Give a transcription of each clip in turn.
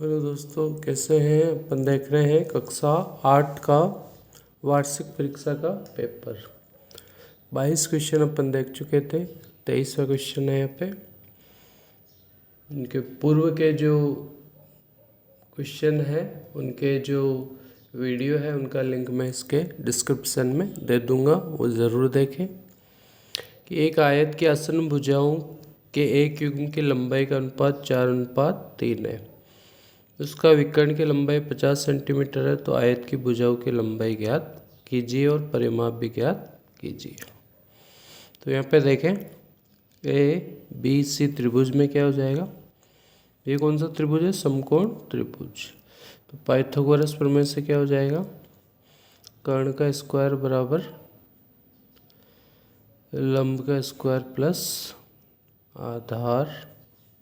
Hello दोस्तों, कैसे हैं। अपन देख रहे हैं कक्षा 8 का वार्षिक परीक्षा का पेपर। 22 क्वेश्चन अपन देख चुके थे। 23वां क्वेश्चन है यहाँ पे। उनके पूर्व के जो क्वेश्चन है, उनके जो वीडियो है, उनका लिंक मैं इसके डिस्क्रिप्शन में दे दूंगा, वो ज़रूर देखें। कि एक आयत की आसन्न भुजाओं के एक युग्म की लंबाई का अनुपात 4:3 है। उसका विकर्ण की लंबाई 50 सेंटीमीटर है, तो आयत की भुजाओं की लंबाई ज्ञात कीजिए और परिमाप भी ज्ञात कीजिए। तो यहाँ पे देखें, ए बी सी त्रिभुज में क्या हो जाएगा। ये कौन सा त्रिभुज है? समकोण त्रिभुज। तो पाइथागोरस प्रमेय से क्या हो जाएगा? कर्ण का स्क्वायर बराबर लंब का स्क्वायर प्लस आधार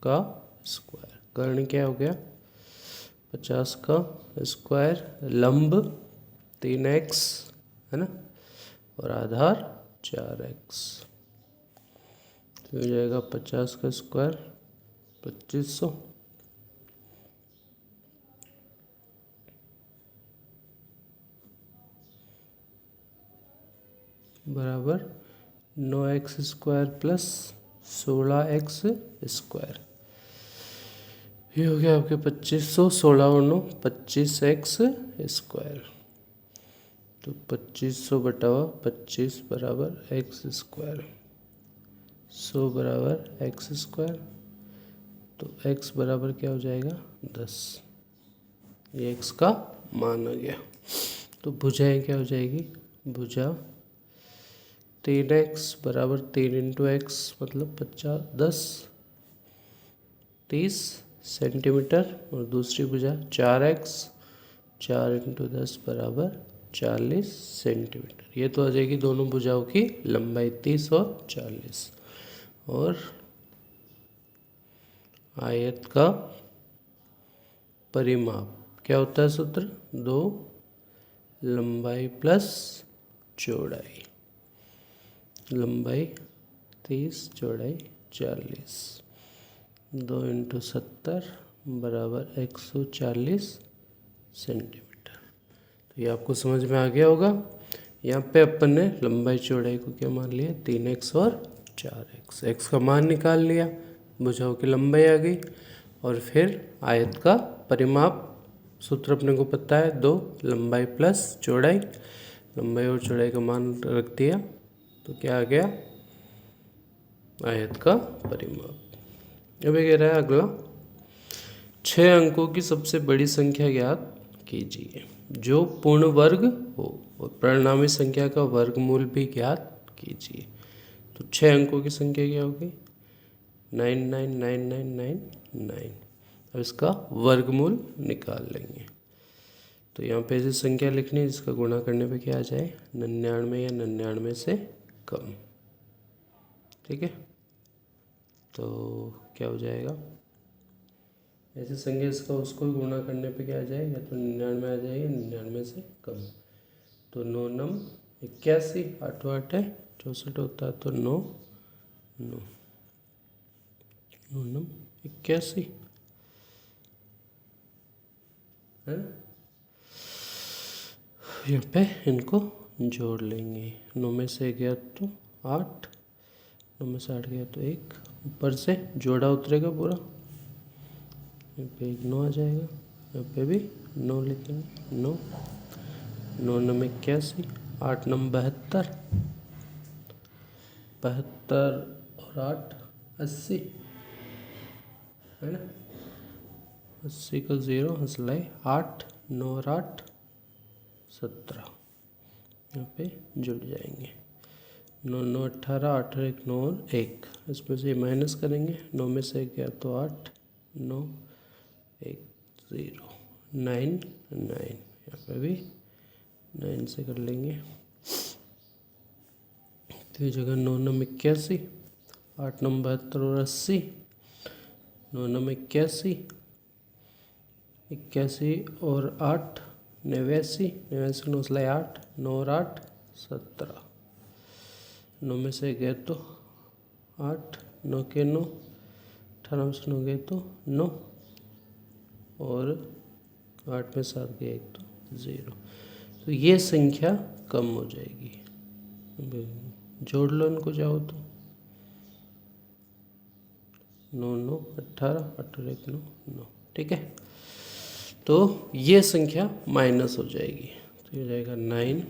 का स्क्वायर। कर्ण क्या हो गया? 50 का स्क्वायर, लंब 3x है ना, और आधार 4x। तो हो जाएगा 50 का स्क्वायर 2500 बराबर 9x square plus 16x square. ये हो गया आपके 2500, 16 और 9 25x स्क्वायर। तो 2500 बटा 25 बराबर एक्स स्क्वायर, 100 बराबर एक्स स्क्वायर। तो x बराबर क्या हो जाएगा? 10। ये x का मान आ गया। तो भुजाएं क्या हो जाएगी? भुजा 3x बराबर 3 इंटू एक्स मतलब 10 30 सेंटीमीटर, और दूसरी भुजा 4x 4 इंटू 10 बराबर 40 सेंटीमीटर। ये तो आ जाएगी दोनों भुजाओं की लंबाई 30 और 40। और आयत का परिमाप क्या होता है? सूत्र 2 लंबाई प्लस चौड़ाई। लंबाई 30, चौड़ाई 40। 2 इंटू 70 बराबर 140 सेंटीमीटर। तो ये आपको समझ में आ गया होगा। यहाँ पे अपन ने लंबाई चौड़ाई को क्या मान लिया? 3x और 4x। x का मान निकाल लिया, भुजाओं की लंबाई आ गई, और फिर आयत का परिमाप सूत्र अपने को पता है 2 लंबाई प्लस चौड़ाई। लंबाई और चौड़ाई का मान रख दिया, तो क्या आ गया? आयत का परिमाप। अब कह रहा है अगला, 6 अंकों की सबसे बड़ी संख्या ज्ञात कीजिए जो पूर्ण वर्ग हो, और परिणामी संख्या का वर्गमूल भी ज्ञात कीजिए। तो 6 अंकों की संख्या क्या होगी? 9999999। अब इसका वर्गमूल निकाल लेंगे। तो यहाँ पे ऐसी संख्या लिखनी है जिसका गुणा करने पे क्या आ जाए? 99 या 99 से कम। ठीक है, तो क्या हो जाएगा? ऐसी संख्या इसका उसको गुणा करने पे क्या आ जाए? या तो 99 आ जाए या 99 से कम। तो 9 9 81, 8 8 है 64 होता है, तो 9 9 9 9 81 है। यहाँ पे इनको जोड़ लेंगे। 9 में से गया तो 8, 9 में से 8 गया तो 1, ऊपर से जोड़ा उतरेगा पूरा, यहाँ पे 1 9 आ जाएगा, यहाँ पे भी 9 लिखेंगे। 9 9 9 81, 8 9 72, 72 और 8 80 है ना। 80 का 0 हंसलाए 8, 9 और 8 17, यहाँ पे जुड़ जाएंगे। 9 9 18, 18 1 9 और 1, इसमें से माइनस करेंगे। 9 में से गया तो 8, 9 1 0 9 9, यहाँ पे भी 9 से कर लेंगे। तो ये जगह 9 9 81, 8 9 72 और 80, 9 9 81, 81 और 8 89, 89 9 सिलाई 8, 9 और 8 17। 9 में से गए तो 8, 9 के 9, 18 में से 9 गए तो 9, और 8 में 7 गया 1 तो 0। तो ये संख्या कम हो जाएगी। जोड़ लो इनको चाहो तो। 9 9 18, 18 1 9 9। ठीक है, तो ये संख्या माइनस हो जाएगी। तो ये हो जाएगा 9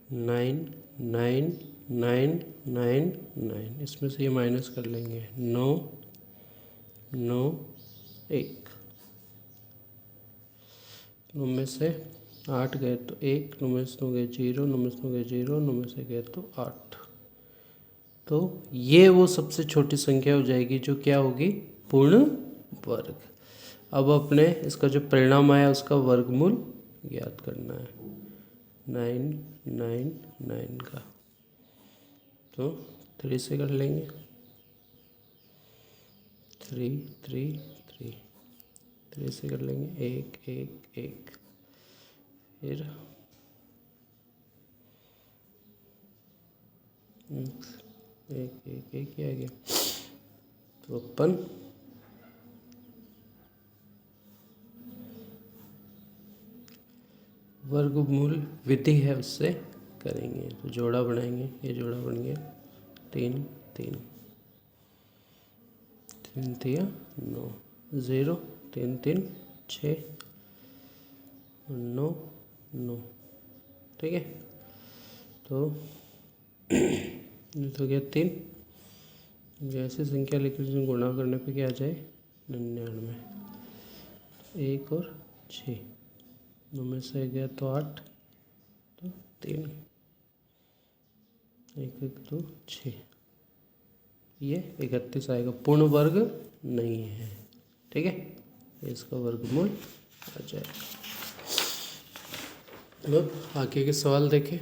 9 9 9 9 9। इसमें से ये माइनस कर लेंगे। 9 9 1। 9 में से 8 गए तो 1, 9 में से 9 गए 0, 9 में से 9 गए 0, 9 में से गए तो 8। तो ये वो सबसे छोटी संख्या हो जाएगी जो क्या होगी, पूर्ण वर्ग। अब अपने इसका जो परिणाम आया उसका वर्गमूल ज्ञात करना है 999 का। तो 3 से कर लेंगे। 3 3 3। 3 से कर लेंगे 1 1 1। फिर 1 1 1 ही आ गया। तो अपन वर्गमूल विधि है उससे करेंगे। तो जोड़ा बनाएंगे। ये जोड़ा बन गया 3 3 3 दिया 9 0 3 3 6 9 9। ठीक है, तो तो गया 3। जैसे संख्या लिखी उसमें गुणा करने पे क्या आ जाए 99। 1 और 6। 9 में से गया तो 8 तो 3 1 1 2 6। ये 31 आएगा, पूर्ण वर्ग नहीं है। ठीक है, इसका वर्गमूल आ जाएगा। अब आगे के सवाल देखें।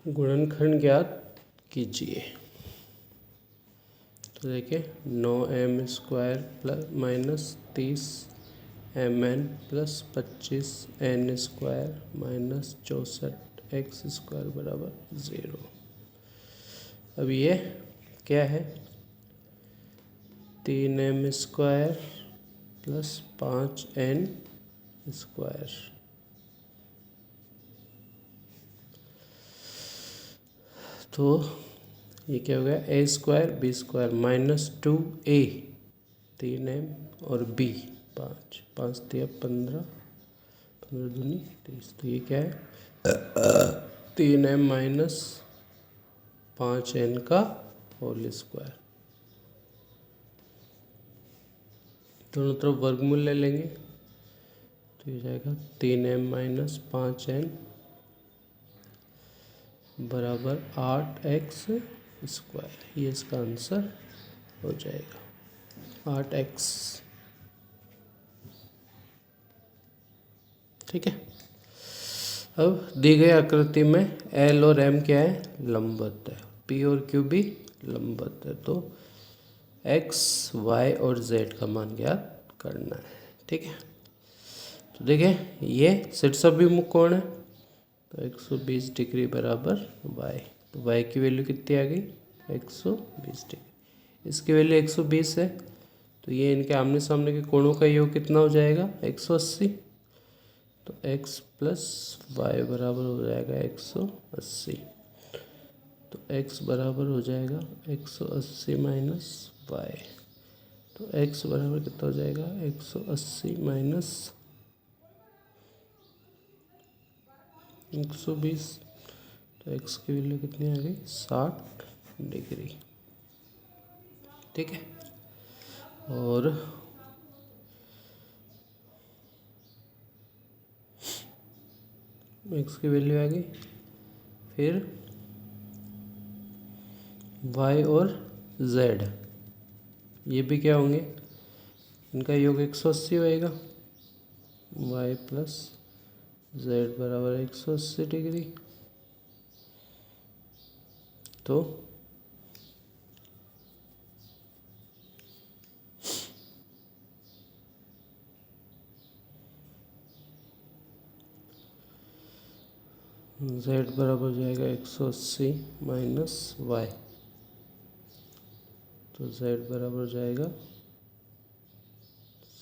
गुणनखंड ज्ञात कीजिए। तो देखिए 9m² plus minus 30mn plus 25n² minus 64x² बराबर 0। अब ये क्या है, 3m² प्लस 5n²। तो ये क्या हो गया, a² b² minus 2a 3m और b 5 5 दिया 15 15 दूनी 30। तो ये क्या है 3m माइनस 5n का होल स्क्वायर। दोनों तरफ वर्गमूल ले लेंगे। तो ये जाएगा 3m माइनस 5n बराबर 8x²। ये इसका आंसर हो जाएगा 8x। ठीक है, अब दी गई आकृति में L और M क्या है, लंबवत है। P और Q भी लंबवत है। तो X, Y और Z का मान ज्ञात करना है। ठीक है, तो देखें ये षट्भुज कोण है। तो 120 डिग्री बराबर y। तो y की वैल्यू कितनी आ गई 120 डिग्री। इसकी वैल्यू 120 है। तो ये इनके आमने सामने के कोणों का योग कितना हो जाएगा 180। तो x प्लस वाई बराबर हो जाएगा 180। तो x बराबर हो जाएगा 180 माइनस वाई। तो x बराबर कितना हो जाएगा 180 माइनस 120। तो x की वैल्यू कितनी आ गई 60 डिग्री। ठीक है, और x की वैल्यू आ गई। फिर y और z ये भी क्या होंगे, इनका योग 180 होएगा। y प्लस z बराबर 180 डिग्री। तो z बराबर हो जाएगा 180 माइनस वाई। तो z बराबर हो जाएगा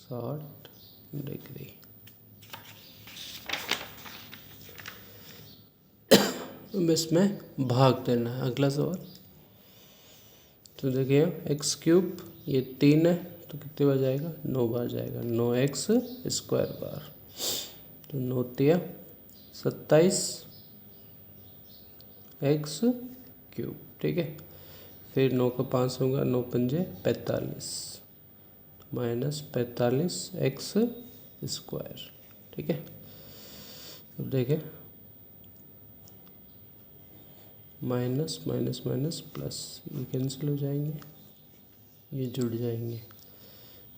60 डिग्री। अब इसमें भाग देना है। अगला सवाल, तो देखिए एक्स क्यूब ये 3 है तो कितने बार जाएगा, 9 बार जाएगा, 9x स्क्वायर बार, तो 9 तिया 27 एक्स क्यूब। ठीक है, फिर 9 का 5 होगा, 9 पंजे 45 माइनस 45 एक्स स्क्वायर। ठीक है, अब देखें माइनस माइनस माइनस प्लस, ये कैंसिल हो जाएंगे, ये जुड़ जाएंगे,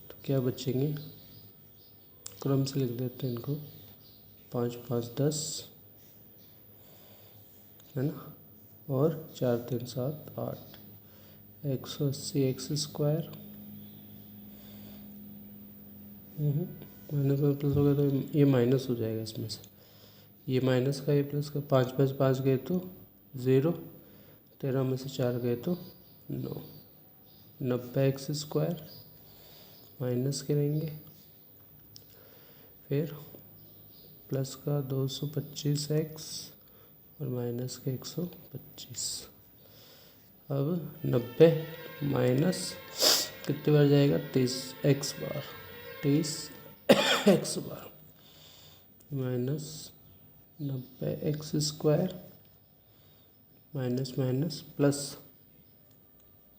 तो क्या बचेंगे, क्रम से लिख देते हैं इनको, 5 5 10 है ना, और 4 3 7 8, 180 एक्स स्क्वायर माइनस में प्लस हो गया तो ये माइनस हो जाएगा इसमें से, ये माइनस का ये प्लस का, 5 5 5 गए तो 0, 13 में से 4 गए तो 9, 90 एक्स स्क्वायर माइनस करेंगे, फिर प्लस का 225 एक्स और माइनस का 125। अब 90 माइनस कितने बार जाएगा, 30 एक्स बार, 30 एक्स बार minus 90 x square minus minus plus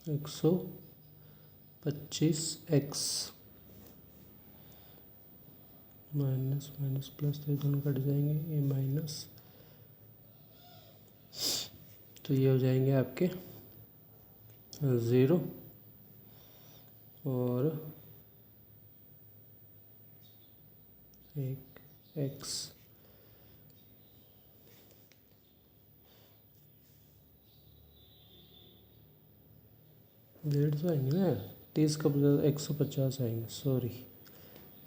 125 x minus minus plus, तो ये दोनों कट जाएंगे, ये माइनस, तो ये हो जाएंगे आपके 0 और 1 एक्स। 150 आएंगे ना, 30 का 150 आएंगे, सॉरी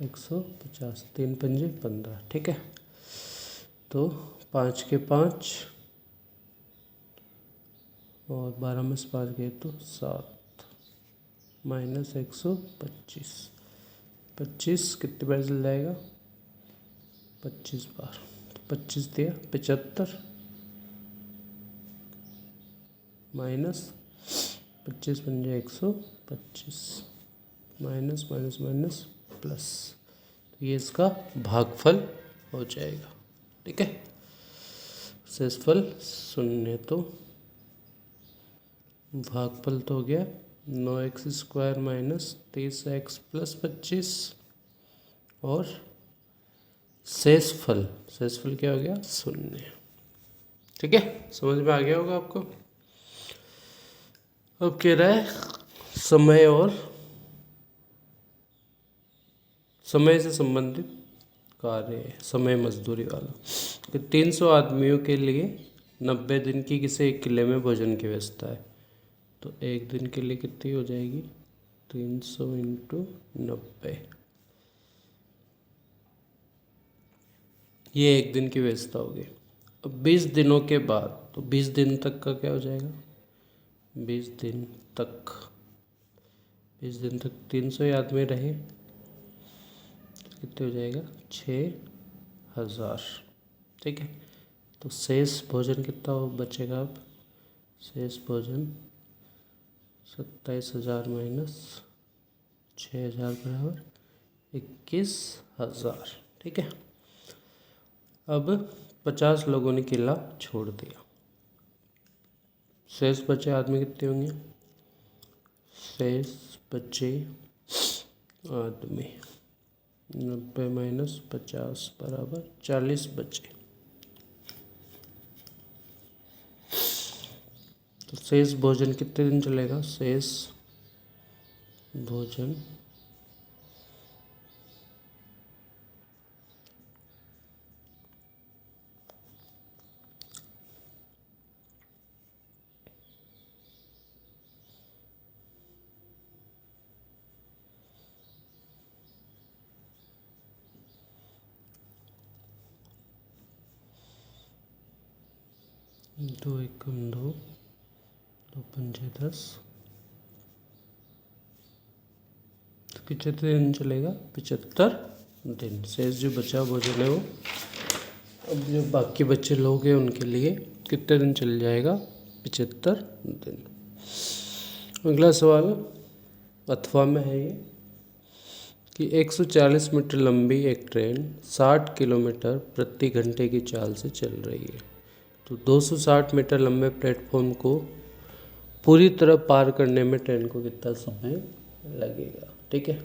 150, 3 पंजे 15। ठीक है, तो 5 के 5 और 12 में से 5 गए तो 7 माइनस 125, 25 कितने बार चल जाएगा, 25 बार, तो 25 दिया 75 माइनस 25 पंजे 125 माइनस माइनस माइनस प्लस, तो ये इसका भागफल हो जाएगा। ठीक है, शेषफल 0, तो भागफल तो हो गया 9x square minus 30x plus 25, और शेषफल क्या हो गया, 0। ठीक है, समझ में आ गया होगा आपको। अब कह रहा है समय और समय से संबंधित कार्य है, समय मजदूरी वाला, कि 300 आदमियों के लिए 90 दिन की किसी एक किले में भोजन की व्यवस्था है, तो एक दिन के लिए कितनी हो जाएगी, 300 इंटू 90, ये एक दिन की व्यवस्था होगी। अब 20 दिनों के बाद, तो 20 दिन तक का क्या हो जाएगा, 20 दिन तक 300 आदमी रहे, कितने हो जाएगा, 6000। ठीक है, तो शेष भोजन कितना बचेगा, अब शेष भोजन 27,000 माइनस 6,000 बराबर 21,000। ठीक है, अब 50 लोगों ने किला छोड़ दिया, शेष बचे आदमी कितने होंगे, शेष बचे आदमी 90 माइनस 50 बराबर 40 बचे, तो शेष भोजन कितने दिन चलेगा, शेष भोजन 2 एकम 2, 2 पंजे 10, कितने दिन चलेगा? 75 दिन। शेष जो बचा भोजन है वो अब जो बाकी बच्चे लोग हैं उनके लिए कितने दिन चल जाएगा? 75 दिन। अगला सवाल अथवा में है ये कि 140 मीटर लंबी एक ट्रेन 60 किलोमीटर प्रति घंटे की चाल से चल रही है, तो 260 मीटर लंबे प्लेटफॉर्म को पूरी तरह पार करने में ट्रेन को कितना समय लगेगा? ठीक है,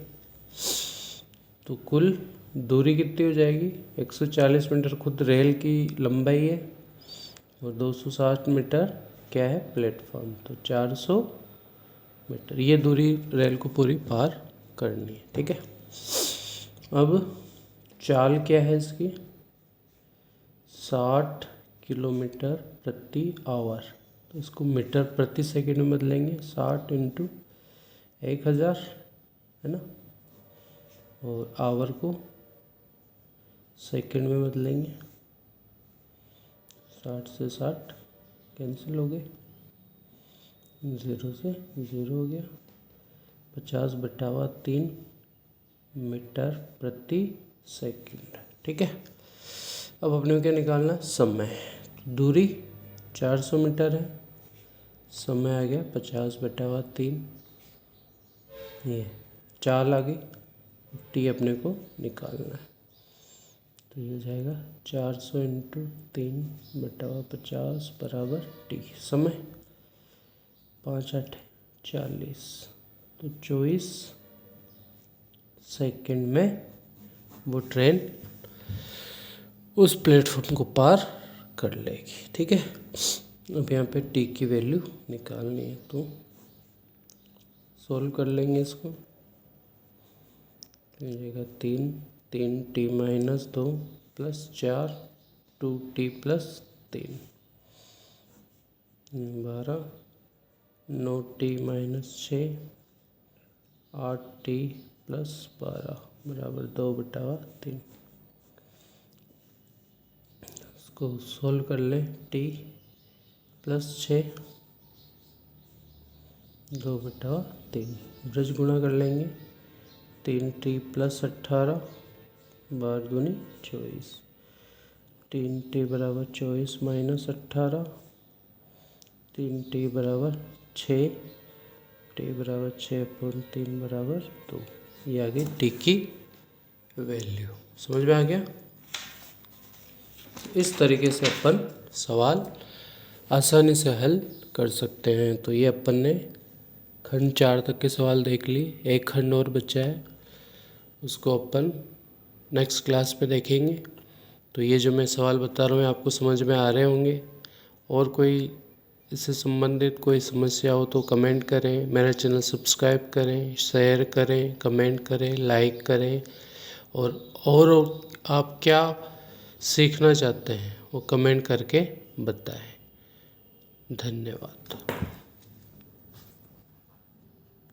तो कुल दूरी कितनी हो जाएगी? 140 मीटर खुद रेल की लंबाई है और 260 मीटर क्या है? प्लेटफॉर्म, तो 400 मीटर ये दूरी रेल को पूरी पार करनी है। ठीक है, अब चाल क्या है इसकी? 60 किलोमीटर प्रति आवर, तो इसको मीटर प्रति सेकंड में बदलेंगे। 60 × 1000 है ना, और आवर को सेकंड में बदलेंगे। 60 से 60 कैंसिल हो गए, 0 से 0 हो गया। 50/3 मीटर प्रति सेकंड। ठीक है, अब अपने को क्या निकालना है? समय। दूरी 400 मीटर है, समय आ गया 50/3, ये चाल आ गई, टी अपने को निकालना है, तो ये हो जाएगा 400 × 3/50 बराबर टी। समय 5 8 40, तो 24 सेकंड में वो ट्रेन उस प्लेटफॉर्म को पार कर लेगी। ठीक है, अब यहाँ पे टी की वैल्यू निकालनी है, तो सॉल्व कर लेंगे इसको। हो जाएगा 3 3t - 2 + 4 2t + 3 12 9t - 6 8t + 12 बराबर 2/3। इसको सोल्व कर लें। t + 6 2/3, ब्रज गुणा कर लेंगे। 3t + 18 12 दूनी 24, 3t बराबर 24 - 18, 3t बराबर 6, t बराबर 6/3 बराबर 2। ये आ गई टी की वैल्यू। समझ में आ गया? इस तरीके से अपन सवाल आसानी से हल कर सकते हैं। तो ये अपन ने खंड 4 तक के सवाल देख ली, एक खंड और बचा है, उसको अपन नेक्स्ट क्लास में देखेंगे। तो ये जो मैं सवाल बता रहा हूँ आपको समझ में आ रहे होंगे। और कोई इससे संबंधित कोई समस्या हो तो कमेंट करें, मेरा चैनल सब्सक्राइब करें, शेयर करें, कमेंट करें, लाइक करें, और आप क्या सीखना चाहते हैं वो कमेंट करके बताएं। धन्यवाद।